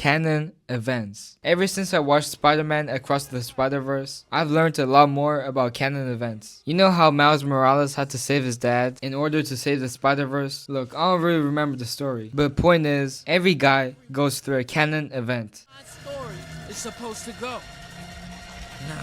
Canon Events. Ever since I watched Spider-Man Across the Spider-Verse, I've learned a lot more about Canon Events. You know how Miles Morales had to save his dad in order to save the Spider-Verse? Look, I don't really remember the story, but point is, every guy goes through a Canon event. My story is supposed to go. Nah,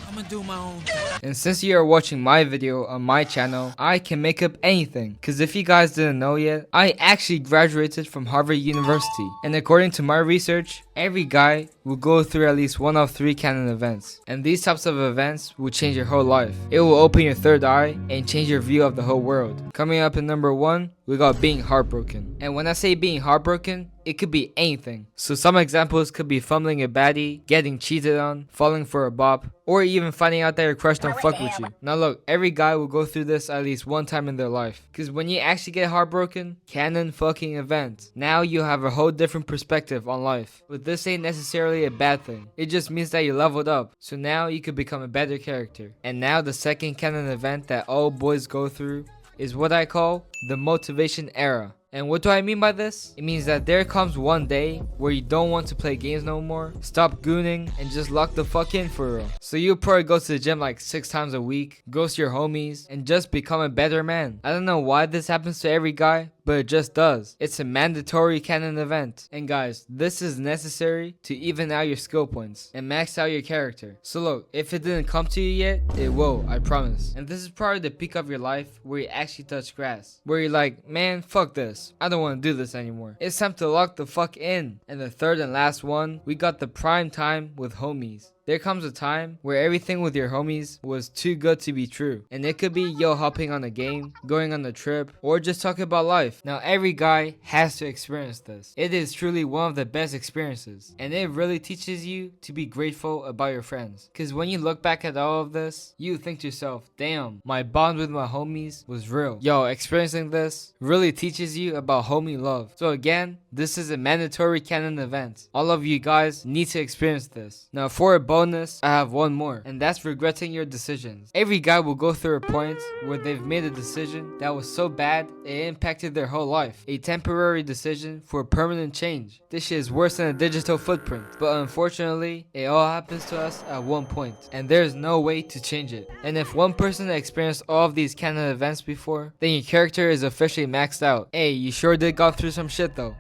I'm gonna do my own thing. And since you are watching my video on my channel, I can make up anything. Cause if you guys didn't know yet, I actually graduated from Harvard University. And according to my research, every guy will go through at least one of 3 Canon events. And these types of events will change your whole life. It will open your third eye and change your view of the whole world. Coming up in number 1, we got being heartbroken. And when I say being heartbroken, it could be anything. So some examples could be fumbling a baddie, getting cheated on, falling for a bop, or even finding out that your crush don't fuck with you. Now look, every guy will go through this at least one time in their life. Cause when you actually get heartbroken, Canon fucking event, now you have a whole different perspective on life. But this ain't necessarily a bad thing. It just means that you leveled up. So now you could become a better character. And now the second Canon event that all boys go through is what I call the motivation era. And what do I mean by this? It means that there comes one day where you don't want to play games no more, stop gooning, and just lock the fuck in for real. So you'll probably go to the gym like 6 times a week, ghost your homies, and just become a better man. I don't know why this happens to every guy, but it just does. It's a mandatory Canon event. And guys, this is necessary to even out your skill points and max out your character. So look, if it didn't come to you yet, it will, I promise. And this is probably the peak of your life where you actually touch grass. Where you're like, man, fuck this. I don't want to do this anymore. It's time to lock the fuck in. And the third and last one, we got the prime time with homies. There comes a time where everything with your homies was too good to be true. And it could be yo hopping on a game, going on a trip, or just talking about life. Now every guy has to experience this. It is truly one of the best experiences. And it really teaches you to be grateful about your friends. Cause when you look back at all of this, you think to yourself, damn, my bond with my homies was real. Yo, experiencing this really teaches you about homie love. So again, this is a mandatory Canon event. All of you guys need to experience this. Now for a bonus, I have one more, and that's regretting your decisions. Every guy will go through a point where they've made a decision that was so bad it impacted their whole life. A temporary decision for a permanent change. This shit is worse than a digital footprint, but unfortunately, it all happens to us at one point, and there's no way to change it. And if one person experienced all of these Canon events before, then your character is officially maxed out. Hey, you sure did go through some shit though.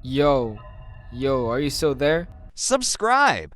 Yo, are you still there? Subscribe!